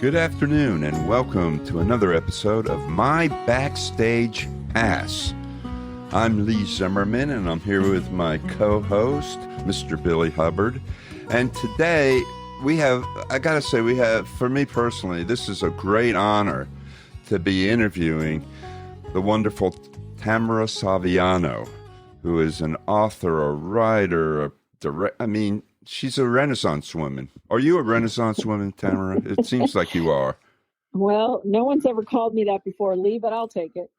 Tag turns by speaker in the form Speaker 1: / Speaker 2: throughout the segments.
Speaker 1: Good afternoon and welcome to another episode of My Backstage Pass. I'm Lee Zimmerman and I'm here with my co-host, Mr. Billy Hubbard. And today for me personally, this is a great honor to be interviewing the wonderful Tamara Saviano, who is an author, a writer, she's a Renaissance woman. Are you a Renaissance woman, Tamara? It seems like you are.
Speaker 2: Well, no one's ever called me that before, Lee, but I'll take it.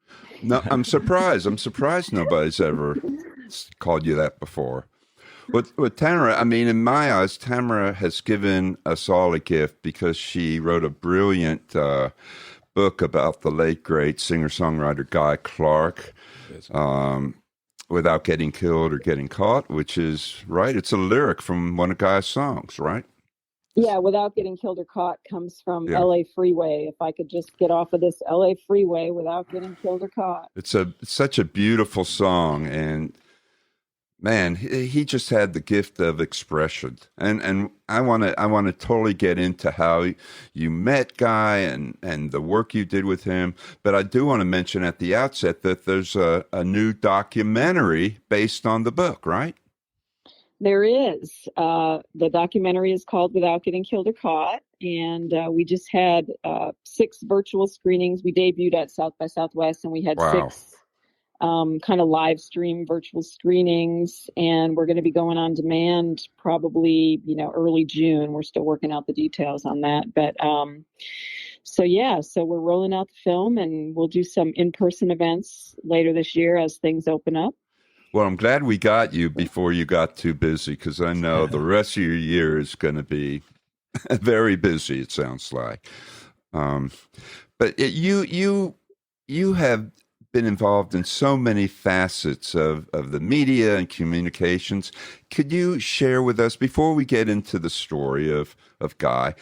Speaker 1: No, I'm surprised. I'm surprised nobody's ever called you that before. With Tamara, in my eyes, Tamara has given us all a gift because she wrote a brilliant book about the late, great singer-songwriter Guy Clark. Without Getting Killed or Getting Caught, which is, right, it's a lyric from one of Guy's songs, right?
Speaker 2: Yeah, Without Getting Killed or Caught comes from LA Freeway. If I could just get off of this LA Freeway without getting killed or caught.
Speaker 1: It's such a beautiful song, and man, he just had the gift of expression. And I want to totally get into how you met Guy and the work you did with him. But I do want to mention at the outset that there's a new documentary based on the book, right?
Speaker 2: There is. The documentary is called Without Getting Killed or Caught. And we just had 6 virtual screenings. We debuted at South by Southwest, and we had 6 kind of live stream virtual screenings, and we're going to be going on demand probably, early June. We're still working out the details on that. But so we're rolling out the film, and we'll do some in-person events later this year as things open up.
Speaker 1: Well, I'm glad we got you before you got too busy, because I know the rest of your year is going to be very busy, it sounds like. But you have been involved in so many facets of the media and communications. Could you share with us, before we get into the story of Guy,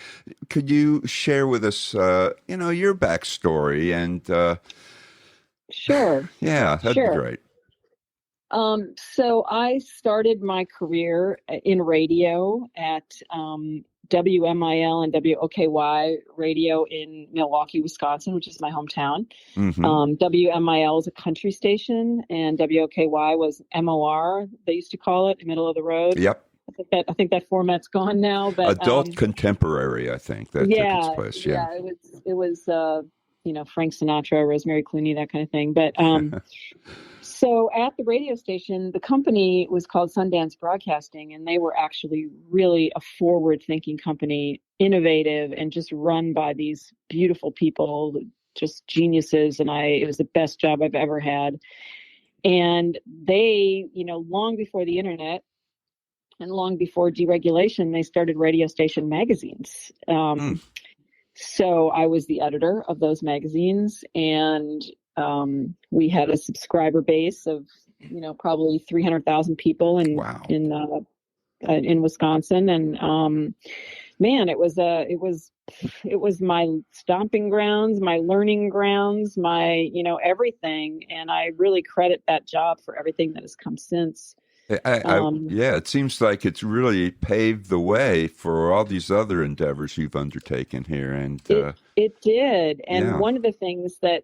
Speaker 1: could you share with us, your backstory? And
Speaker 2: Sure.
Speaker 1: Yeah, that'd be great.
Speaker 2: So I started my career in radio at WMIL and WOKY radio in Milwaukee, Wisconsin, which is my hometown. Mm-hmm. WMIL is a country station, and WOKY was MOR, they used to call it, middle of the road.
Speaker 1: Yep.
Speaker 2: I think that format's gone now. But
Speaker 1: adult contemporary, I think that took its place. Yeah,
Speaker 2: it was Frank Sinatra, Rosemary Clooney, that kind of thing. But so at the radio station, the company was called Sundance Broadcasting, and they were actually really a forward-thinking company, innovative, and just run by these beautiful people, just geniuses. And it was the best job I've ever had. And they, long before the internet and long before deregulation, they started radio station magazines. So I was the editor of those magazines, and we had a subscriber base of, probably 300,000 people in Wisconsin. And, man, it was my stomping grounds, my learning grounds, my, everything. And I really credit that job for everything that has come since.
Speaker 1: It seems like it's really paved the way for all these other endeavors you've undertaken here. And
Speaker 2: it did. And one of the things that,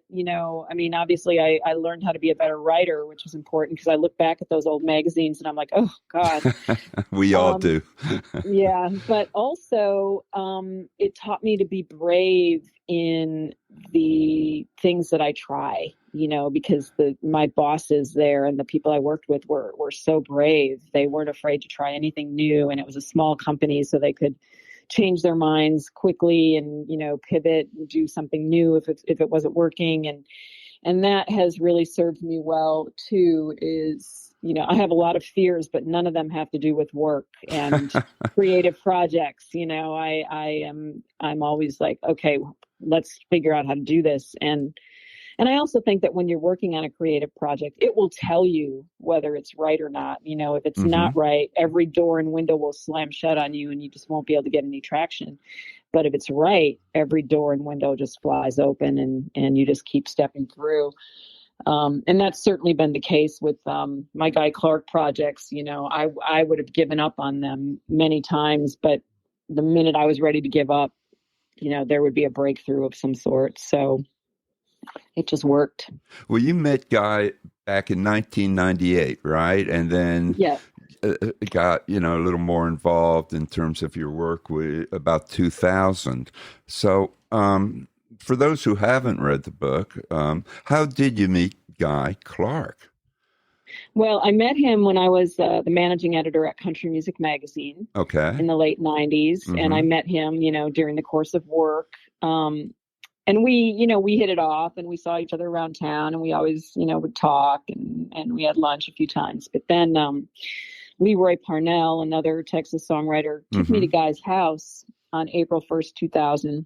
Speaker 2: obviously I learned how to be a better writer, which was important because I look back at those old magazines and I'm like, oh, God.
Speaker 1: We all do.
Speaker 2: Yeah. But also it taught me to be brave in the things that I try, because my bosses there and the people I worked with were so brave. They weren't afraid to try anything new. And it was a small company, so they could change their minds quickly and, pivot and do something new if it wasn't working. And that has really served me well too, is, I have a lot of fears, but none of them have to do with work and creative projects. I'm always like, okay, let's figure out how to do this. And I also think that when you're working on a creative project, it will tell you whether it's right or not. If it's not right, every door and window will slam shut on you and you just won't be able to get any traction. But if it's right, every door and window just flies open and you just keep stepping through. And that's certainly been the case with my Guy Clark projects. I would have given up on them many times, but the minute I was ready to give up, there would be a breakthrough of some sort. So it just worked.
Speaker 1: Well, you met Guy back in 1998, right? And then
Speaker 2: Yeah.
Speaker 1: got, a little more involved in terms of your work with about 2000. So, for those who haven't read the book, how did you meet Guy Clark?
Speaker 2: Well, I met him when I was the managing editor at Country Music Magazine in the late 90s. And I met him, during the course of work. And we hit it off, and we saw each other around town, and we always, would talk, and we had lunch a few times. But then Leroy Parnell, another Texas songwriter, took me to Guy's house on April 1st, 2000.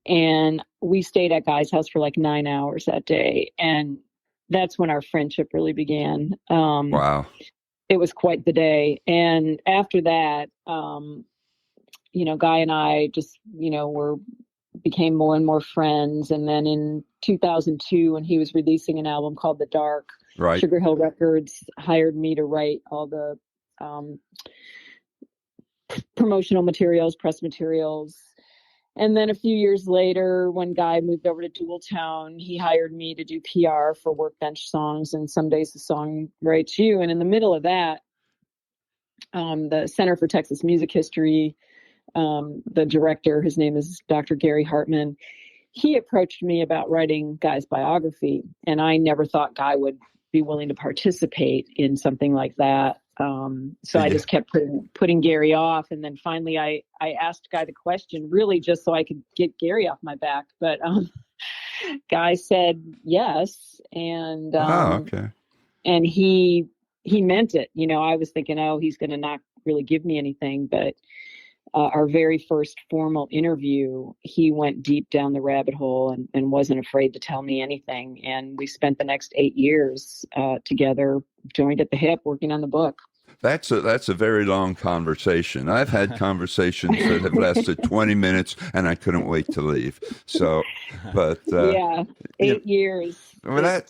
Speaker 2: And we stayed at Guy's house for like 9 hours that day. And that's when our friendship really began.
Speaker 1: Wow.
Speaker 2: It was quite the day. And after that, Guy and I just, became more and more friends. And then in 2002, when he was releasing an album called The Dark,
Speaker 1: right,
Speaker 2: Sugar Hill Records hired me to write all the promotional materials, press materials. And then a few years later, when Guy moved over to Dual Tone, he hired me to do PR for Workbench Songs and Some Days the Song Writes You. And in the middle of that, the Center for Texas Music History, the director, his name is Dr. Gary Hartman, he approached me about writing Guy's biography. And I never thought Guy would be willing to participate in something like that. So I just kept putting Gary off. And then finally I asked Guy the question, really just so I could get Gary off my back. But Guy said yes. And and he meant it. I was thinking, he's going to not really give me anything. But our very first formal interview, he went deep down the rabbit hole and wasn't afraid to tell me anything. And we spent the next 8 years together, joined at the hip, working on the book.
Speaker 1: That's a very long conversation. I've had conversations that have lasted 20 minutes, and I couldn't wait to leave. So, but
Speaker 2: 8 years.
Speaker 1: Well,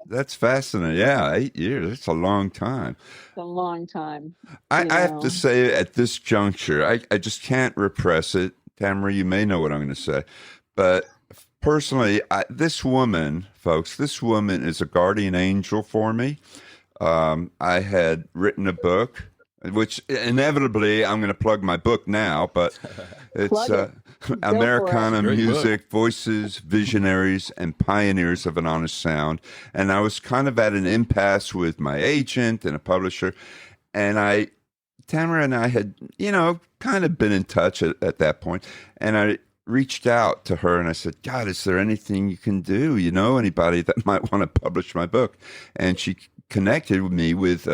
Speaker 1: that's fascinating. Yeah, 8 years. That's a long time.
Speaker 2: It's a long time.
Speaker 1: I have to say, at this juncture, I just can't repress it. Tamara, you may know what I'm going to say, but personally, this woman, folks, is a guardian angel for me. I had written a book, which inevitably I'm going to plug my book now, but it's Americana Music, Voices, Visionaries, and Pioneers of an Honest Sound. And I was kind of at an impasse with my agent and a publisher. And Tamara and I had, kind of been in touch at that point. And I reached out to her and I said, God, is there anything you can do? Anybody that might want to publish my book? And she connected with me with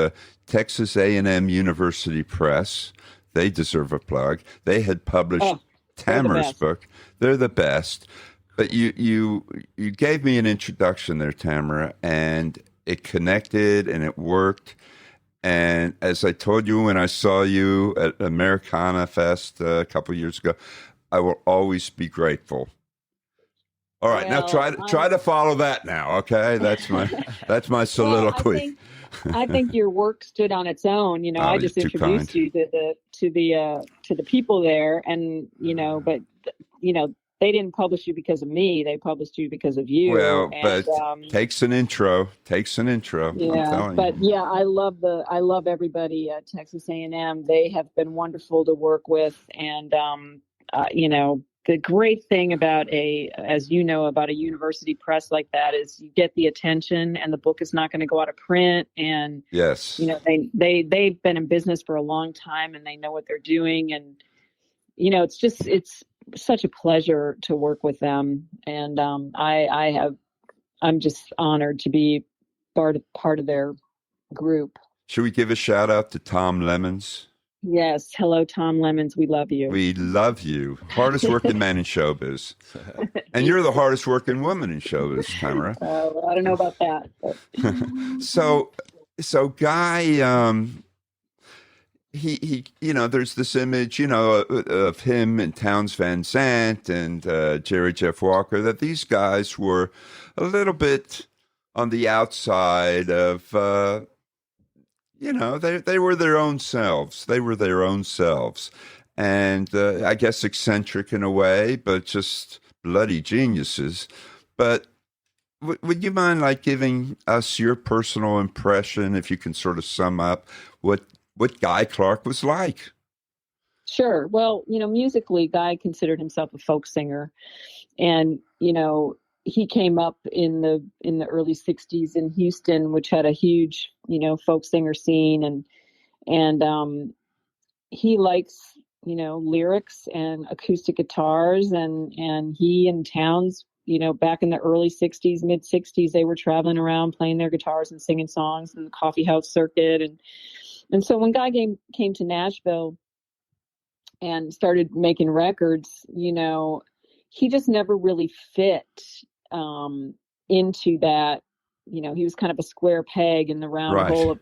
Speaker 1: Texas A&M University Press. They deserve a plug. They had published Tamara's book. They're the best. But you gave me an introduction there, Tamara, and it connected and it worked. And as I told you when I saw you at Americana Fest a couple of years ago, I will always be grateful. All right, now try to follow that now, okay? That's my soliloquy.
Speaker 2: I think your work stood on its own. I just introduced you to the people there, and but they didn't publish you because of me. They published you because of you.
Speaker 1: Well, but takes an intro.
Speaker 2: Yeah, but I love everybody at Texas A&M. They have been wonderful to work with, and the great thing about as you know, about a university press like that is you get the attention, and the book is not going to go out of print. And
Speaker 1: yes,
Speaker 2: they've been in business for a long time, and they know what they're doing. And it's such a pleasure to work with them. And I'm just honored to be part of their group.
Speaker 1: Should we give a shout out to Tom Lemons?
Speaker 2: Yes. Hello, Tom Lemons. We love you.
Speaker 1: We love you. Hardest working man in showbiz. And you're the hardest working woman in showbiz, Tamara.
Speaker 2: I don't know about that. But.
Speaker 1: So Guy, he there's this image, of him and Townes Van Zandt and Jerry Jeff Walker, that these guys were a little bit on the outside of, they were their own selves. and I guess eccentric in a way, but just bloody geniuses. But would you mind like giving us your personal impression, if you can sort of sum up what Guy Clark was like?
Speaker 2: Sure. Well, musically, Guy considered himself a folk singer, and he came up in the early '60s in Houston, which had a huge folk singer scene, and he likes lyrics and acoustic guitars, and he and Townes, back in the early '60s, mid '60s, they were traveling around playing their guitars and singing songs in the coffee house circuit, and so when Guy came to Nashville and started making records, he just never really fit into that. He was kind of a square peg in the round
Speaker 1: Right.
Speaker 2: hole of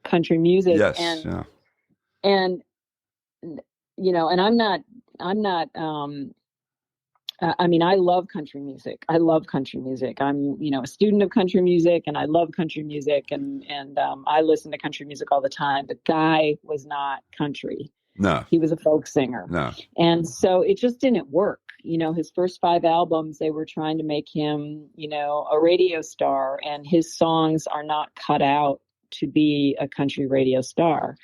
Speaker 2: country music.
Speaker 1: Yes.
Speaker 2: And
Speaker 1: Yeah.
Speaker 2: and and I'm not I mean, I love country music. I'm a student of country music, and I love country music, and I listen to country music all the time. But Guy was not country.
Speaker 1: No.
Speaker 2: He was a folk singer.
Speaker 1: No.
Speaker 2: And so it just didn't work. His first 5 albums, they were trying to make him, a radio star, and his songs are not cut out to be a country radio star.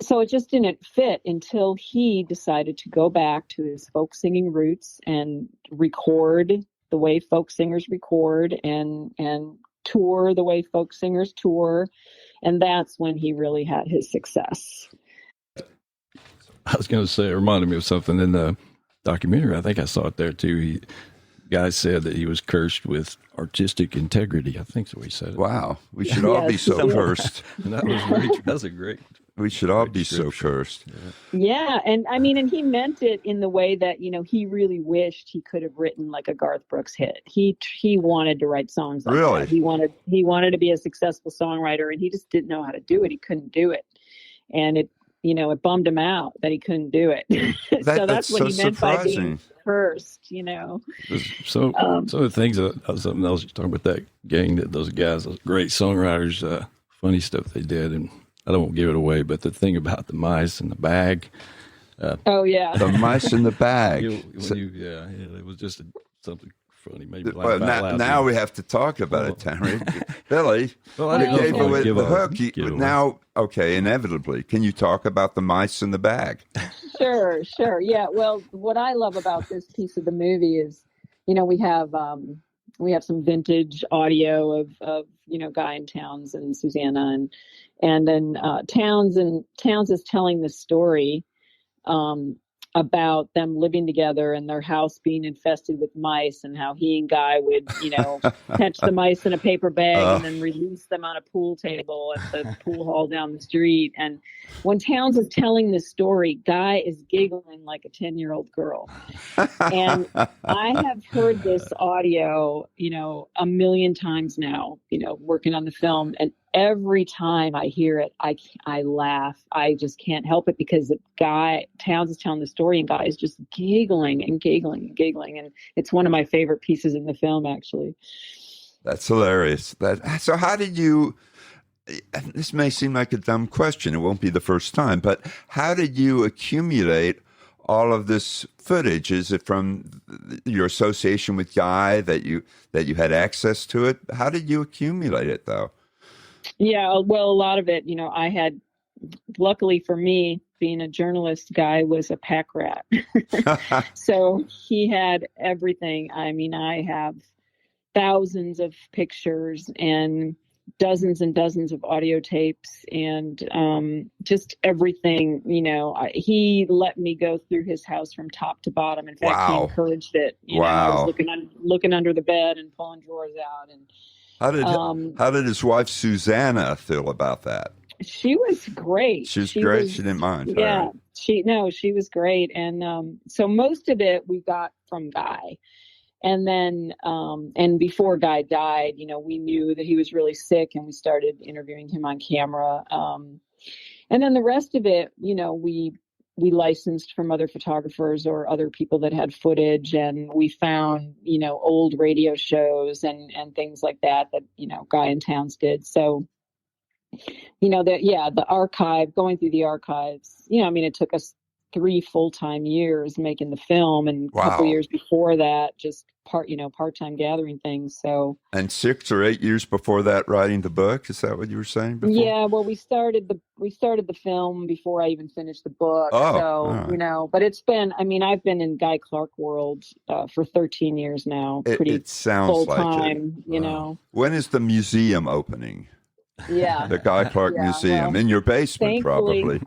Speaker 2: So it just didn't fit until he decided to go back to his folk singing roots and record the way folk singers record, and tour the way folk singers tour. And that's when he really had his success.
Speaker 3: I was going to say, it reminded me of something in the documentary. I think I saw it there too. Guy said that he was cursed with artistic integrity. I think so. He said it.
Speaker 1: Wow. We should all be so cursed.
Speaker 3: And that was great. That's a great.
Speaker 1: We should all be so cursed.
Speaker 2: Yeah. And I mean, and he meant it in the way that, he really wished he could have written like a Garth Brooks hit. He wanted to write songs like
Speaker 1: Really?
Speaker 2: that. He wanted to be a successful songwriter, and he just didn't know how to do it. He couldn't do it. And it bummed him out that he couldn't do it. So that's what he meant surprising. By being cursed,
Speaker 3: So some of the things something else you're talking about, that gang, that those guys, those great songwriters, funny stuff they did, and I don't want to give it away, but the thing about the mice in the bag.
Speaker 2: Oh yeah,
Speaker 1: the mice in the bag.
Speaker 3: It was just something funny. Maybe
Speaker 1: well, now we have to talk about it, Tamara. Billy,
Speaker 3: well, I didn't
Speaker 1: gave
Speaker 3: know
Speaker 1: away the hook.
Speaker 3: Now,
Speaker 1: okay, inevitably, can you talk about the mice in the bag?
Speaker 2: Sure. Yeah. Well, what I love about this piece of the movie is, we have some vintage audio of Guy and Townes and Susanna, and then Townes is telling the story about them living together and their house being infested with mice, and how he and Guy would, catch the mice in a paper bag and then release them on a pool table at the pool hall down the street. And when Townes is telling this story, Guy is giggling like a 10-year-old girl. And I have heard this audio, a million times now, working on the film, and every time I hear it, I laugh. I just can't help it, because Townes is telling the story, and Guy is just giggling and giggling and giggling. And it's one of my favorite pieces in the film, actually.
Speaker 1: That's hilarious. So how did you, this may seem like a dumb question, it won't be the first time, but how did you accumulate all of this footage? Is it from your association with Guy that you had access to it? How did you accumulate it, though?
Speaker 2: Yeah, well, a lot of it, I had, luckily for me, being a journalist, Guy was a pack rat. So he had everything. I mean, I have thousands of pictures and dozens of audio tapes, and just everything. He let me go through his house from top to bottom. In fact,
Speaker 1: Wow.
Speaker 2: He encouraged it. I was looking under the bed and pulling drawers out. And
Speaker 1: how did his wife Susanna feel about that?
Speaker 2: She was great.
Speaker 1: She didn't mind.
Speaker 2: Yeah,
Speaker 1: right.
Speaker 2: she was great. And so most of it we got from Guy. And then, and before Guy died, we knew that he was really sick, and we started interviewing him on camera. And then the rest of it, we licensed from other photographers or other people that had footage, and we found, old radio shows and things like that, Guy and Townes did. So The archive, going through the archives, I mean, it took us 3 full-time years making the film, and a couple
Speaker 1: Wow.
Speaker 2: years before that, just part-time gathering things. So,
Speaker 1: And 6 or 8 years before that, writing the book. Is that what you were saying before?
Speaker 2: yeah, well, we started the film before I even finished the book.
Speaker 1: Oh,
Speaker 2: So,
Speaker 1: all right.
Speaker 2: but it's been, I mean, I've been in Guy Clark world for 13 years now, pretty
Speaker 1: It sounds
Speaker 2: full
Speaker 1: like it.
Speaker 2: time,
Speaker 3: Wow.
Speaker 1: When is the museum opening?
Speaker 2: Yeah.
Speaker 1: The Guy Clark
Speaker 2: Yeah,
Speaker 1: Museum
Speaker 2: well,
Speaker 1: in your basement, probably.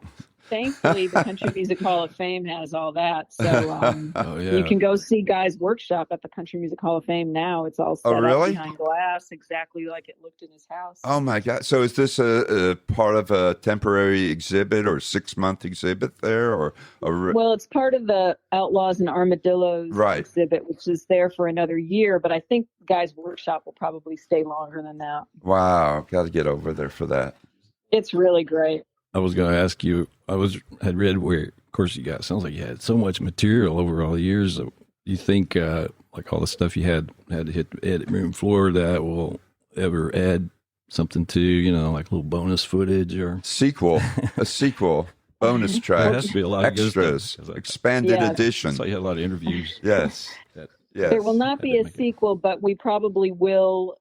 Speaker 2: Thankfully, the Country Music Hall of Fame has all that. So
Speaker 3: Oh yeah.
Speaker 2: you can go see Guy's workshop at the Country Music Hall of Fame now. It's all set up
Speaker 1: really?
Speaker 2: behind glass, exactly like it looked in his house.
Speaker 1: Oh my God! So is this a part of a temporary exhibit or 6-month exhibit there, or
Speaker 2: Well, it's part of the Outlaws and Armadillos
Speaker 1: Right.
Speaker 2: exhibit, which is there for another year. But I think Guy's workshop will probably stay longer than that.
Speaker 1: Wow? Got to get over there for that.
Speaker 2: It's really great.
Speaker 3: I was going to ask you. Had read where, of course, sounds like you had so much material over all the years. You think like all the stuff you had to hit the edit room floor that will ever add something to, like a little bonus footage or
Speaker 1: A sequel, bonus
Speaker 3: there
Speaker 1: tracks,
Speaker 3: has to be a lot of good
Speaker 1: extras,
Speaker 3: stuff.
Speaker 1: expanded
Speaker 2: Yeah.
Speaker 1: edition.
Speaker 3: So you had a lot of interviews.
Speaker 1: Yes,
Speaker 3: That-
Speaker 1: yes.
Speaker 2: There will not
Speaker 3: That
Speaker 2: be
Speaker 3: didn't
Speaker 2: a
Speaker 3: make it.
Speaker 2: sequel, but we probably will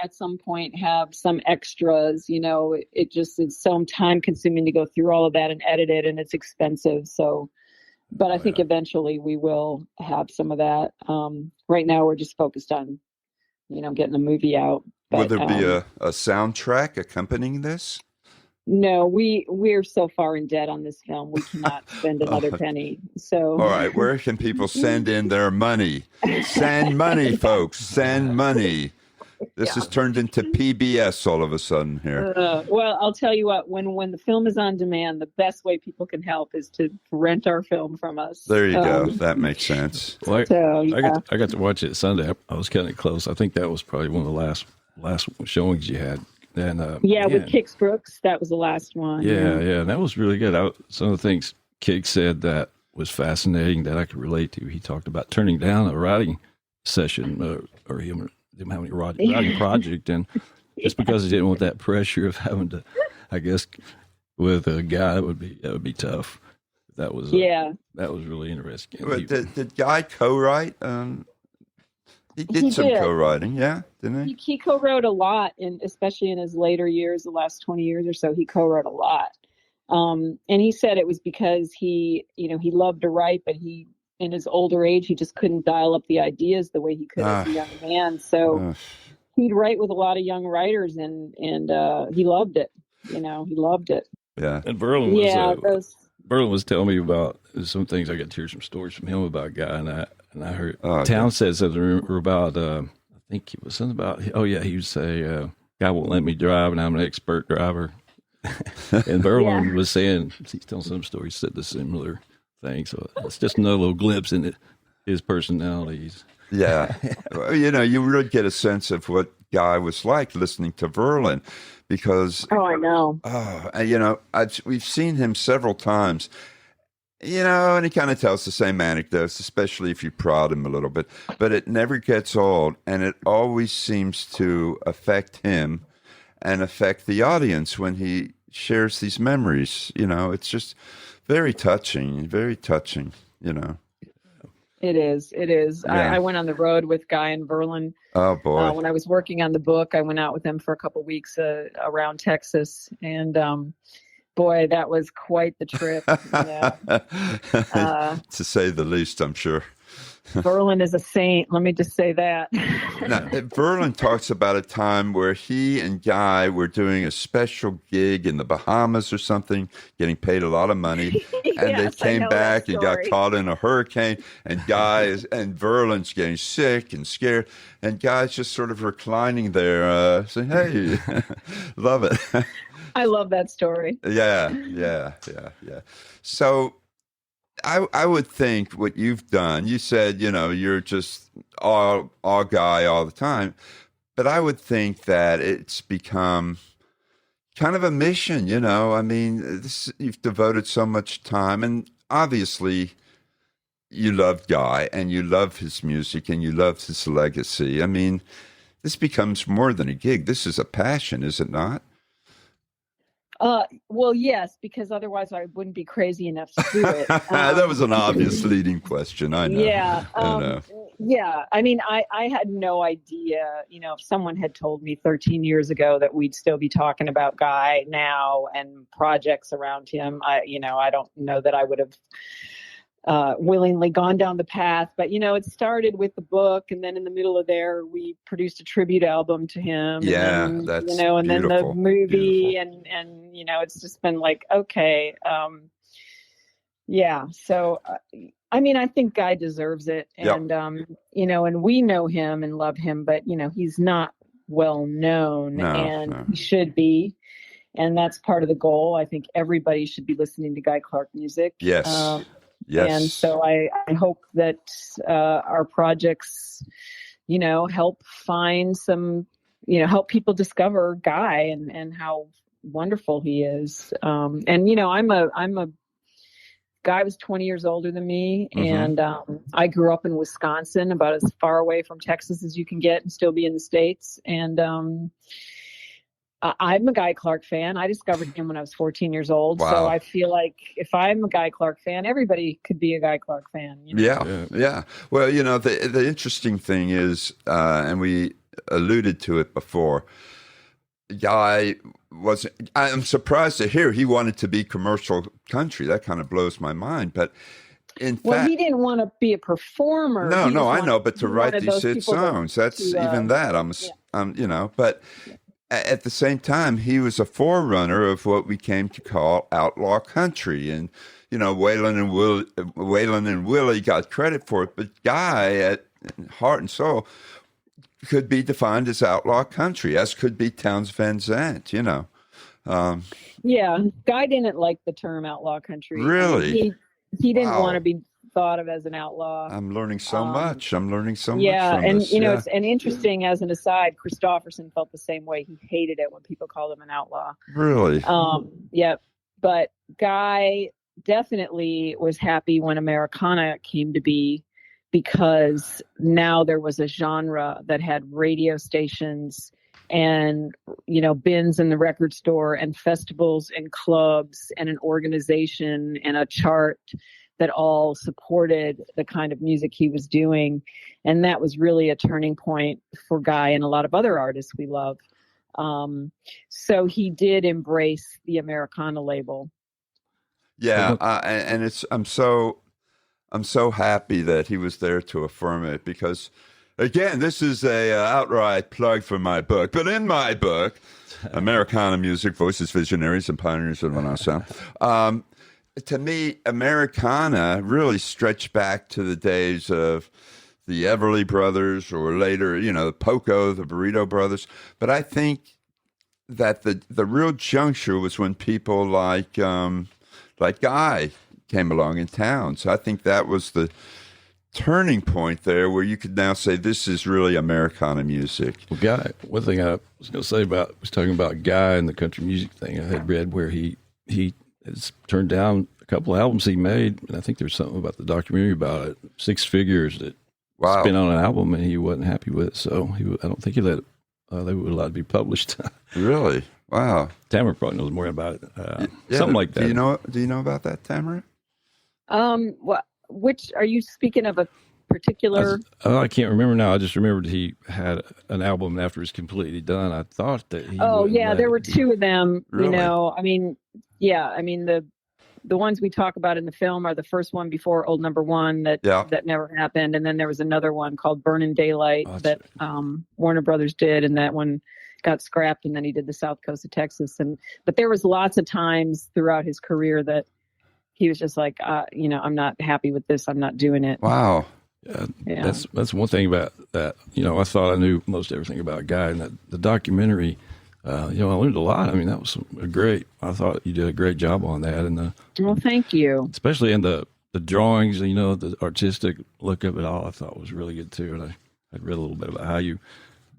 Speaker 2: at some point have some extras. It just is so time consuming to go through all of that and edit it, and it's expensive. So, but I think eventually we will have some of that. Right now we're just focused on, getting the movie out.
Speaker 1: Will
Speaker 2: But,
Speaker 1: there be a soundtrack accompanying this?
Speaker 2: No, we're so far in debt on this film. We cannot spend another penny. So,
Speaker 1: All right, where can people send in their money? Send money, folks. Send money. This has turned into PBS all of a sudden here.
Speaker 2: Well, I'll tell you what, when the film is on demand, the best way people can help is to rent our film from us.
Speaker 1: There you go. That makes sense.
Speaker 3: Well,
Speaker 2: So, yeah.
Speaker 3: I got to watch it Sunday. I was kind of close. I think that was probably one of the last showings you had. And
Speaker 2: With Kix Brooks, that was the last one.
Speaker 3: yeah, and that was really good. Some of the things Kix said that was fascinating that I could relate to. He talked about turning down a writing session or him having a writing project, and just because he didn't want that pressure of having to, I guess, with a guy that would be tough. That was that was really interesting.
Speaker 1: But did Guy co-write? He did some co-writing, yeah, didn't he?
Speaker 2: He co-wrote a lot, especially in his later years, the last 20 years or so, he co-wrote a lot. And he said it was because he loved to write, but in his older age, he just couldn't dial up the ideas the way he could as a young man. So he'd write with a lot of young writers, and he loved it. He loved it.
Speaker 1: Yeah.
Speaker 3: And Verlon was telling me about some things. I got to hear some stories from him about Guy, and I heard Townes said something about. I think it was something about. He would say, "Guy won't let me drive, and I'm an expert driver." And Verlon was saying, he's telling some stories, said the similar thing. So it's just another little glimpse into his personalities.
Speaker 1: Yeah. You really get a sense of what Guy was like listening to Verlon, because
Speaker 2: I know.
Speaker 1: We've seen him several times, and he kind of tells the same anecdotes, especially if you prod him a little bit, but it never gets old, and it always seems to affect him and affect the audience when he shares these memories. It's just very touching,
Speaker 2: It is.
Speaker 1: Yeah.
Speaker 2: I went on the road with Guy and Verlon.
Speaker 1: Oh boy!
Speaker 2: When I was working on the book, I went out with them for a couple of weeks around Texas, and boy, that was quite the trip.
Speaker 1: To say the least, I'm sure.
Speaker 2: Verlon is a saint. Let me just say that.
Speaker 1: Now, Verlon talks about a time where he and Guy were doing a special gig in the Bahamas or something, getting paid a lot of money, and
Speaker 2: Yes,
Speaker 1: they came back and got
Speaker 2: story.
Speaker 1: caught in a hurricane, and and Verlon's getting sick and scared, and Guy's just sort of reclining there, saying, "Hey, love it."
Speaker 2: I love that story.
Speaker 1: Yeah. So I would think what you've done, you said, you're just all Guy all the time, but I would think that it's become kind of a mission, I mean, you've devoted so much time, and obviously you love Guy and you love his music and you love his legacy. I mean, this becomes more than a gig. This is a passion, is it not?
Speaker 2: Well, yes, because otherwise I wouldn't be crazy enough to do it.
Speaker 1: That was an obvious leading question. I know.
Speaker 2: Yeah.
Speaker 1: I know.
Speaker 2: Yeah. I mean, I had no idea, if someone had told me 13 years ago that we'd still be talking about Guy now and projects around him, I don't know that I would have willingly gone down the path, but it started with the book, and then in the middle of there we produced a tribute album to him.
Speaker 1: Yeah,
Speaker 2: and then,
Speaker 1: that's
Speaker 2: and then the movie,
Speaker 1: beautiful.
Speaker 2: and it's just been like, okay, yeah. So I mean, I think Guy deserves it, and and we know him and love him, but he's not well known, and he should be. And that's part of the goal. I think everybody should be listening to Guy Clark music.
Speaker 1: Yes. Yes.
Speaker 2: And so I hope that our projects, help find some, help people discover Guy and how wonderful he is. And Guy was 20 years older than me, and I grew up in Wisconsin, about as far away from Texas as you can get and still be in the States. And I'm a Guy Clark fan. I discovered him when I was 14 years old.
Speaker 1: Wow.
Speaker 2: So I feel like if I'm a Guy Clark fan, everybody could be a Guy Clark fan.
Speaker 1: Yeah. Well, the interesting thing is, and we alluded to it before, Guy I'm surprised to hear he wanted to be commercial country. That kind of blows my mind. But in fact,
Speaker 2: he didn't want to be a performer.
Speaker 1: No, I know. But to write these hit songs, that's even that. But at the same time, he was a forerunner of what we came to call outlaw country. And, Waylon and Willie got credit for it, but Guy, at heart and soul, could be defined as outlaw country, as could be Townes Van Zandt,
Speaker 2: Yeah, Guy didn't like the term outlaw country.
Speaker 1: Really?
Speaker 2: He didn't want to be thought of as an outlaw.
Speaker 1: I'm learning so much. I'm learning so much
Speaker 2: from
Speaker 1: this.
Speaker 2: It's interesting, as an aside, Christofferson felt the same way. He hated it when people called him an outlaw.
Speaker 1: Really?
Speaker 2: Yeah. But Guy definitely was happy when Americana came to be, because now there was a genre that had radio stations and, bins in the record store and festivals and clubs and an organization and a chart that all supported the kind of music he was doing. And that was really a turning point for Guy and a lot of other artists we love. So he did embrace the Americana label.
Speaker 1: Yeah. And I'm so happy that he was there to affirm it, because again, this is a outright plug for my book, but in my book, Americana Music, Voices, Visionaries, and Pioneers of the Renaissance, to me, Americana really stretched back to the days of the Everly Brothers, or later, Poco, the Burrito Brothers. But I think that the real juncture was when people like Guy came along in town. So I think that was the turning point there, where you could now say this is really Americana music.
Speaker 3: Well, Guy, one thing I was going to say was talking about Guy and the country music thing. I had read where he has turned down a couple of albums he made, and I think there's something about the documentary about it, 6 figures that spent on an album, and he wasn't happy with it. So I don't think he let it, they would allow it to be published.
Speaker 1: Really? Wow.
Speaker 3: Tamara probably knows more about it. Something like that.
Speaker 1: Do you know about that, Tamara?
Speaker 2: Which are you speaking of, a particular?
Speaker 3: I can't remember now. I just remembered he had an album after it was completely done. I thought that he.
Speaker 2: Oh yeah, there were 2 of them.
Speaker 1: Really?
Speaker 2: The ones we talk about in the film are the first one before Old Number One that never happened, and then there was another one called Burnin' Daylight that Warner Brothers did, and that one got scrapped, and then he did the South Coast of Texas. But there was lots of times throughout his career that he was just like, I'm not happy with this. I'm not doing it.
Speaker 1: Wow.
Speaker 3: Yeah. That's one thing about that. I thought I knew most everything about Guy, and the documentary. I learned a lot. I mean, that was I thought you did a great job on that, and
Speaker 2: well, thank you.
Speaker 3: Especially in the drawings, the artistic look of it all, I thought was really good too. And I'd read a little bit about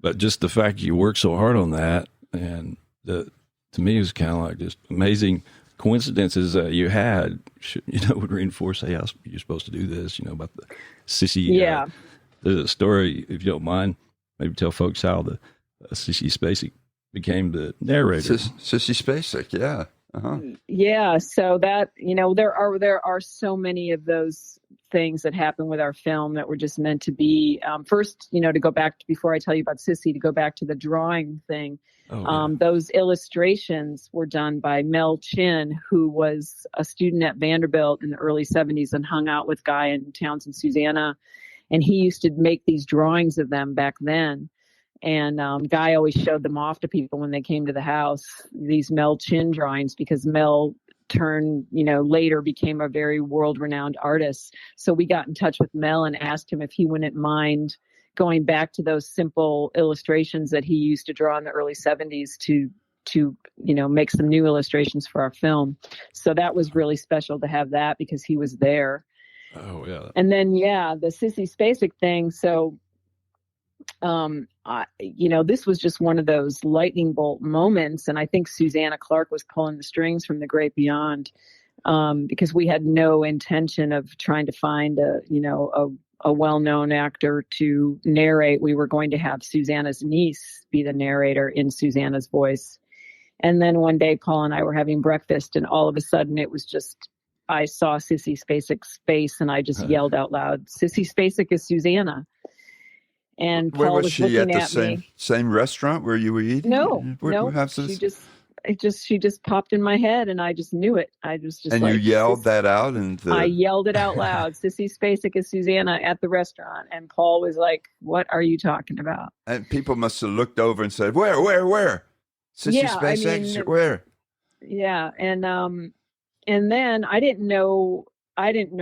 Speaker 3: but just the fact you worked so hard on that, and to me, it was kind of like just amazing coincidences that you had, would reinforce, hey, you're supposed to do this, about the Sissy. There's a story, if you don't mind, maybe tell folks how the Sissy Spacek became the narrator.
Speaker 1: Sissy Spacek, yeah. Uh-huh.
Speaker 2: Yeah, so that, there are so many of those things that happen with our film that were just meant to be. First, to go back before I tell you about Sissy, to go back to the drawing thing. Those illustrations were done by Mel Chin, who was a student at Vanderbilt in the early 70s and hung out with Guy and Townes and Susanna. And he used to make these drawings of them back then. And Guy always showed them off to people when they came to the house, these Mel Chin drawings, because Mel later became a very world-renowned artist. So we got in touch with Mel and asked him if he wouldn't mind going back to those simple illustrations that he used to draw in the early 70s to make some new illustrations for our film. So that was really special to have that because he was there.
Speaker 3: Oh, yeah.
Speaker 2: And then, the Sissy Spacek thing. So, this was just one of those lightning bolt moments. And I think Susanna Clark was pulling the strings from The Great Beyond, because we had no intention of trying to find a well-known actor to narrate. We were going to have Susanna's niece be the narrator in Susanna's voice. And then one day, Paul and I were having breakfast, and all of a sudden it was just, I saw Sissy Spacek's face, and I just yelled out loud, "Sissy Spacek is Susanna." And Paul was she
Speaker 1: at
Speaker 2: the
Speaker 1: same restaurant where you were eating?
Speaker 2: No. She just popped in my head, and I just knew it. I just
Speaker 1: and you yelled that out,
Speaker 2: I yelled it out loud. Sissy Spacek is Susanna at the restaurant, and Paul was like, "What are you talking about?"
Speaker 1: And people must have looked over and said, "Where? Sissy Spacek, where?"
Speaker 2: Yeah, and then I didn't know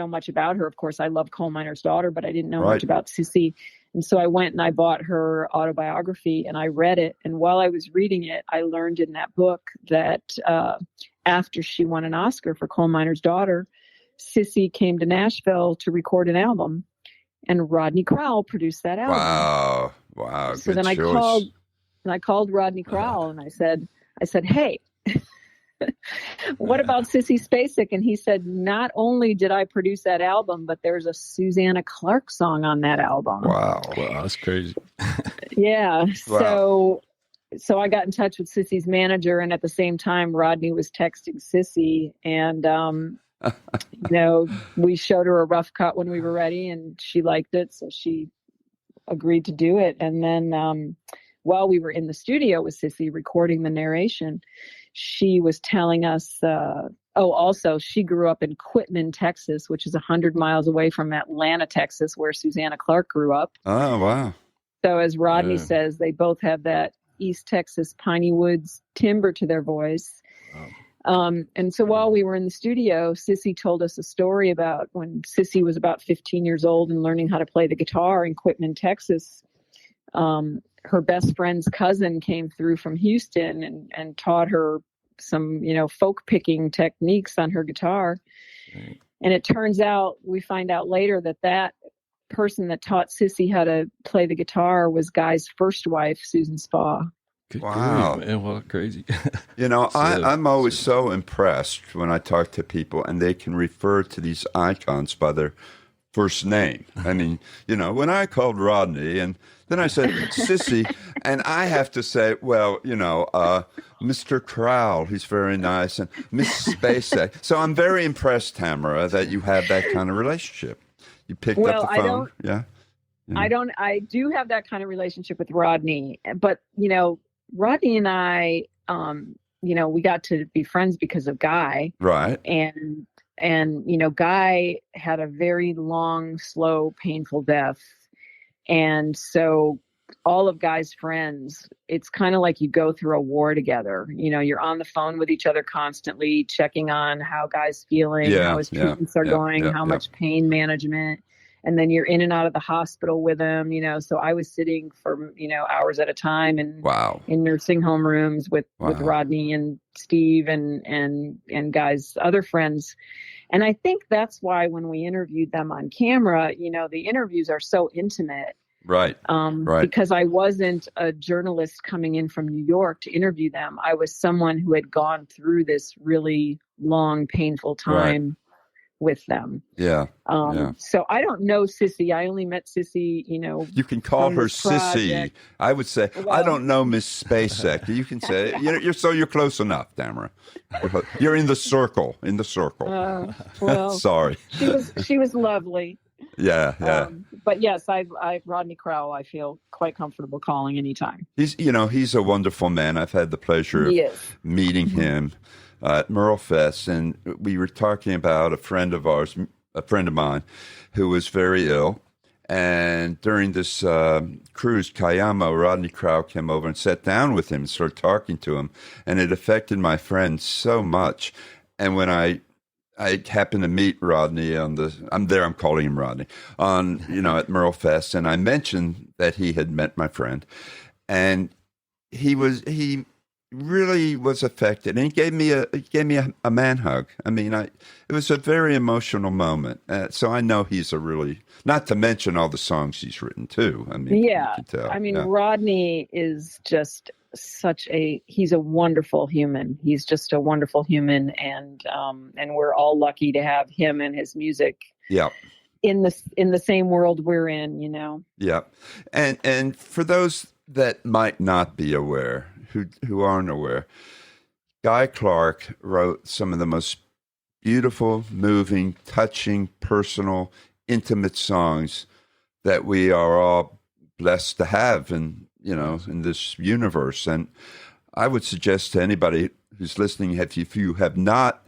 Speaker 2: much about her. Of course, I love Coal Miner's Daughter, but I didn't know much about Sissy. And so I went and I bought her autobiography and I read it. And while I was reading it, I learned in that book that after she won an Oscar for Coal Miner's Daughter, Sissy came to Nashville to record an album, and Rodney Crowell produced that album.
Speaker 1: Wow.
Speaker 2: So then I called Rodney Crowell and I said, "Hey, what about Sissy Spacek?" And he said, "Not only did I produce that album, but there's a Susanna Clark song on that album."
Speaker 1: Wow,
Speaker 3: that's crazy.
Speaker 2: Yeah.
Speaker 1: Wow.
Speaker 2: So I got in touch with Sissy's manager, and at the same time, Rodney was texting Sissy, and we showed her a rough cut when we were ready, and she liked it, so she agreed to do it. And then while we were in the studio with Sissy recording the narration, she was telling us, also she grew up in Quitman, Texas, which is 100 miles away from Atlanta, Texas, where Susanna Clark grew up.
Speaker 1: Oh, wow.
Speaker 2: So as Rodney says, they both have that East Texas piney woods timbre to their voice. Wow. And so while we were in the studio, Sissy told us a story about when Sissy was about 15 years old and learning how to play the guitar in Quitman, Texas. Her best friend's cousin came through from Houston and taught her some, folk picking techniques on her guitar. Right. And it turns out, we find out later that person that taught Sissy how to play the guitar was Guy's first wife, Susan Spa.
Speaker 3: Good wow. Grief, man, what crazy.
Speaker 1: I'm always so impressed when I talk to people and they can refer to these icons by their first name. I mean, when I called Rodney and then I said, Sissy, and I have to say, well, Mr. Crowell, he's very nice, and Miss Spacek. So I'm very impressed, Tamara, that you have that kind of relationship. You picked up the phone.
Speaker 2: I do have that kind of relationship with Rodney, but, Rodney and I, we got to be friends because of Guy.
Speaker 1: Right.
Speaker 2: And Guy had a very long, slow, painful death. And so all of Guy's friends, it's kind of like you go through a war together. You're on the phone with each other constantly, checking on how Guy's feeling, how his treatments are going, how much pain management. And then you're in and out of the hospital with him, So I was sitting for, hours at a time in nursing home rooms with Rodney and Steve and Guy's other friends. And I think that's why when we interviewed them on camera, the interviews are so intimate.
Speaker 1: Right.
Speaker 2: Because I wasn't a journalist coming in from New York to interview them. I was someone who had gone through this really long, painful time with them.
Speaker 1: Yeah.
Speaker 2: So I don't know Sissy. I only met Sissy,
Speaker 1: You can call her Sissy.
Speaker 2: project.
Speaker 1: I would say, well, I don't know Miss Spacek. You can say, you're close enough, Tamara. You're in the circle.
Speaker 2: Well,
Speaker 1: sorry.
Speaker 2: She was lovely.
Speaker 1: Yeah.
Speaker 2: But yes, I Rodney Crowell, I feel quite comfortable calling anytime.
Speaker 1: He's a wonderful man. I've had the pleasure of meeting him at Merle Fest, and we were talking about a friend of mine, who was very ill. And during this cruise, Cayamo, Rodney Crowell came over and sat down with him and started talking to him, and it affected my friend so much. And when I happened to meet Rodney I'm calling him Rodney, at Merle Fest, and I mentioned that he had met my friend, and he really was affected, and he gave me a man hug. I mean, it was a very emotional moment. So I know he's not to mention all the songs he's written too. I mean,
Speaker 2: yeah, you can tell. Rodney is just he's a wonderful human. He's just a wonderful human, and we're all lucky to have him and his music.
Speaker 1: Yeah.
Speaker 2: In the same world we're in,
Speaker 1: Yeah. And for those that might not be aware, who aren't aware, Guy Clark wrote some of the most beautiful, moving, touching, personal, intimate songs that we are all blessed to have in this universe. And I would suggest to anybody who's listening, if you have not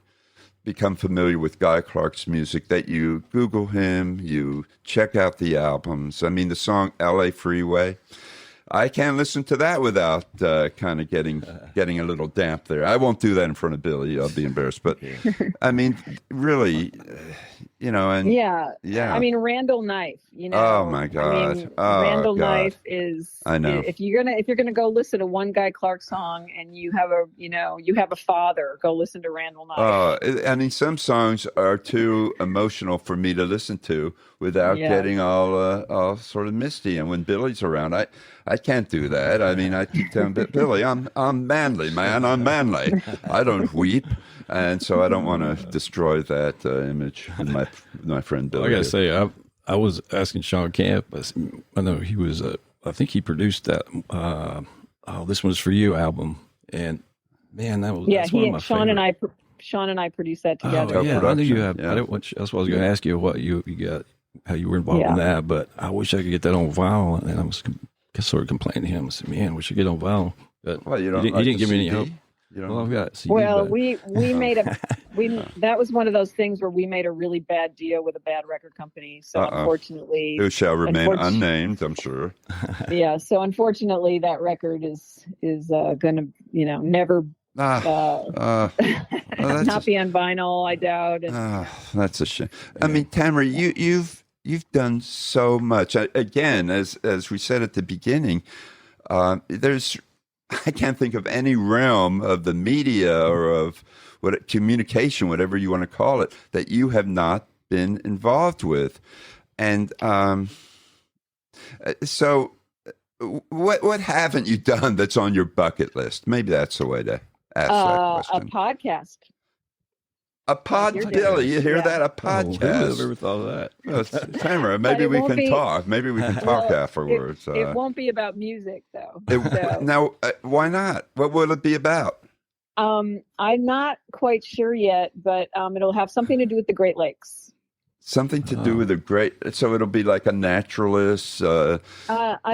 Speaker 1: become familiar with Guy Clark's music, that you Google him, you check out the albums. I mean, the song LA Freeway, I can't listen to that without kind of getting a little damp there. I won't do that in front of Billy. I'll be embarrassed. But I mean, really, and
Speaker 2: yeah. I mean, Randall Knife.
Speaker 1: Oh my God.
Speaker 2: Randall Knife is.
Speaker 1: I know.
Speaker 2: If you're gonna go listen to one Guy Clark song and you have a father, go listen to Randall Knife.
Speaker 1: I mean, some songs are too emotional for me to listen to without getting all sort of misty. And when Billy's around, I can't do that. I mean, I keep telling Billy, I'm manly, man. I'm manly. I don't weep. And so I don't want to destroy that image of my friend Billy.
Speaker 3: Well, I got to say, I was asking Sean Camp. I know he was, I think he produced that This One's For You album. And man, that's one of my favorites.
Speaker 2: Sean and I produced that together.
Speaker 3: Oh, yeah, I knew you have. Yeah. That's what I was going to ask you, what you got, how you were involved in that. But I wish I could get that on vinyl. And I was sort of complaining to him. I said, man, we should get on vinyl. But he didn't give me any help.
Speaker 2: We made that was one of those things where we made a really bad deal with a bad record company. So unfortunately,
Speaker 1: who shall remain unnamed, I'm sure.
Speaker 2: Yeah. So unfortunately, that record is going to never not be on vinyl, I doubt.
Speaker 1: That's a shame. I mean, Tamara, you've done so much. Again, as we said at the beginning, I can't think of any realm of the media or of communication, whatever you want to call it, that you have not been involved with. And so what haven't you done that's on your bucket list? Maybe that's the way to ask that question.
Speaker 2: A podcast.
Speaker 1: Billy, you hear that? A podcast.
Speaker 3: I've never thought of that.
Speaker 1: Well, Tamara, maybe we can talk. Maybe we can talk afterwards.
Speaker 2: It won't be about music, though.
Speaker 1: Now, why not? What will it be about?
Speaker 2: I'm not quite sure yet, but it'll have something to do with the Great Lakes.
Speaker 1: Something to do with so it'll be like a naturalist.
Speaker 2: I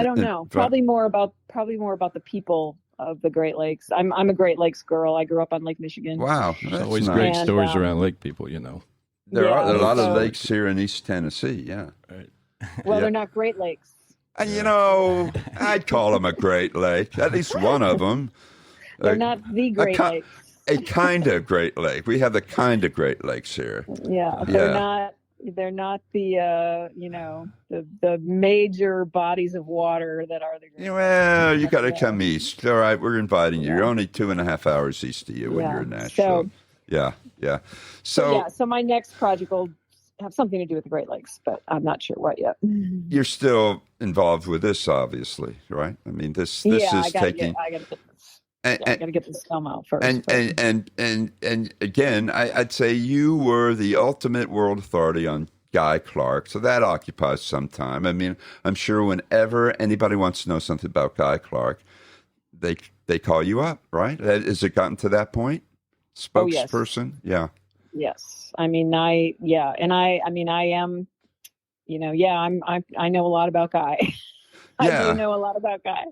Speaker 2: don't know. Probably more about the people of the Great Lakes. I'm a Great Lakes girl. I grew up on Lake Michigan.
Speaker 1: Wow,
Speaker 3: there's always great stories around lake people.
Speaker 1: There are a lot of lakes here in East Tennessee. Yeah.
Speaker 3: Right.
Speaker 2: Well, they're not Great Lakes.
Speaker 1: I'd call them a Great Lake. At least one of them.
Speaker 2: They're not the Great Lakes.
Speaker 1: A kind of Great Lake. We have the kind of Great Lakes here.
Speaker 2: Yeah, they're not the the major bodies of water that are the Great Lakes. Well,
Speaker 1: you got to come east. All right, we're inviting you. You're only 2.5 hours east of you when you're in Nashville.
Speaker 2: So my next project will have something to do with the Great Lakes, but I'm not sure what yet.
Speaker 1: You're still involved with this, obviously, right? I mean, this is taking. And,
Speaker 2: I got to get this film out first.
Speaker 1: and again, I'd say you were the ultimate world authority on Guy Clark, so that occupies some time. I mean, I'm sure whenever anybody wants to know something about Guy Clark, they call you up, right? Has it gotten to that point? Spokesperson?
Speaker 2: Oh, yes. Yes. I mean, I am, I know a lot about Guy.
Speaker 1: Yeah.
Speaker 2: I do know a lot about Guy.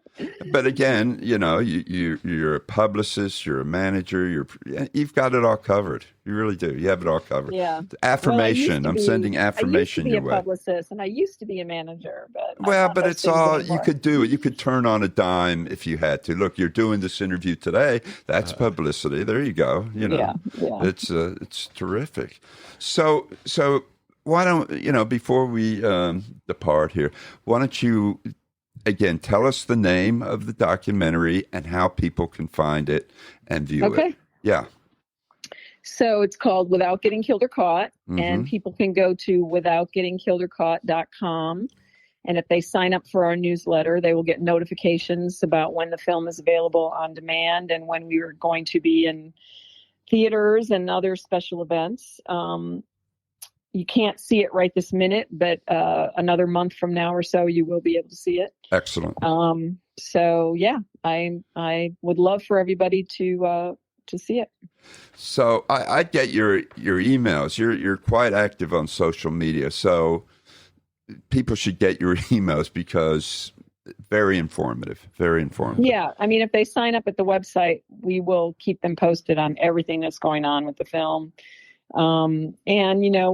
Speaker 1: But again, you're a publicist, you're a manager, you've got it all covered. You really do. You have it all covered.
Speaker 2: Yeah.
Speaker 1: Affirmation. I'm sending affirmation your way.
Speaker 2: I used to be a publicist, and I used to be a manager,
Speaker 1: but it's all you could do. You could turn on a dime if you had to. Look, you're doing this interview today. That's publicity. There you go.
Speaker 2: Yeah.
Speaker 1: It's terrific. So why don't before we depart here, why don't you again tell us the name of the documentary and how people can find it and view it? Yeah.
Speaker 2: So it's called Without Getting Killed or Caught, and people can go to withoutgettingkilledorcaught.com. And if they sign up for our newsletter, they will get notifications about when the film is available on demand and when we are going to be in theaters and other special events. You can't see it right this minute, but another month from now or so, you will be able to see it.
Speaker 1: Excellent.
Speaker 2: So yeah, I would love for everybody to see it.
Speaker 1: So I get your emails. You're quite active on social media, so people should get your emails because very informative. Very informative.
Speaker 2: Yeah, I mean, if they sign up at the website, we will keep them posted on everything that's going on with the film. And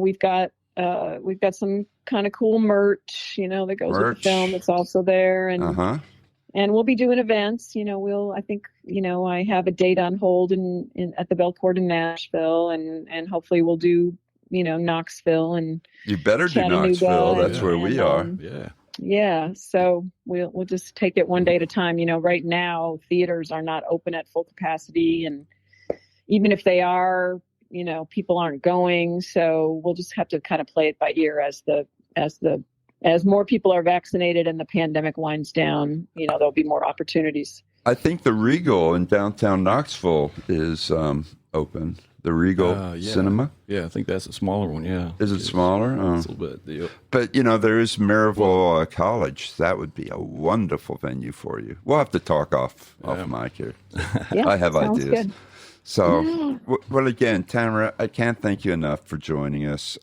Speaker 2: we've got some kind of cool merch, that goes with the film. That's also there, and we'll be doing events. I think I have a date on hold at the Belcourt in Nashville, and hopefully we'll do Knoxville and
Speaker 1: you better do Knoxville. That's where we are.
Speaker 2: Yeah. So we'll just take it one day at a time. Right now theaters are not open at full capacity, and even if they are, people aren't going. So we'll just have to kind of play it by ear as more people are vaccinated and the pandemic winds down. There'll be more opportunities.
Speaker 1: I think the Regal in downtown Knoxville is open. The Regal Cinema.
Speaker 3: Yeah, I think that's a smaller one. Yeah.
Speaker 1: Is it smaller?
Speaker 3: It's a little bit deal.
Speaker 1: But there is Maryville College. That would be a wonderful venue for you. We'll have to talk off mic here.
Speaker 2: Yeah,
Speaker 1: I have ideas.
Speaker 2: Good.
Speaker 1: So, well, again, Tamara, I can't thank you enough for joining us.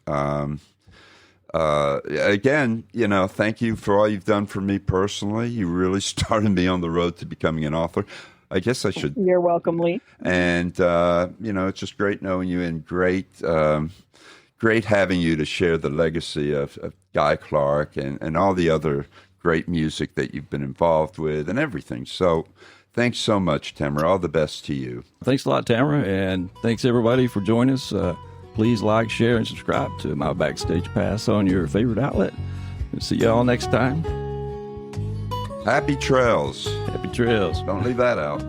Speaker 1: Again, thank you for all you've done for me personally. You really started me on the road to becoming an author. I guess I should.
Speaker 2: You're welcome, Lee.
Speaker 1: And, it's just great knowing you and great having you to share the legacy of Guy Clark and all the other great music that you've been involved with and everything. So thanks so much, Tamara. All the best to you.
Speaker 3: Thanks a lot, Tamara. And thanks, everybody, for joining us. Please like, share, and subscribe to my Backstage Pass on your favorite outlet. And see you all next time.
Speaker 1: Happy trails.
Speaker 3: Happy trails.
Speaker 1: Don't leave that out.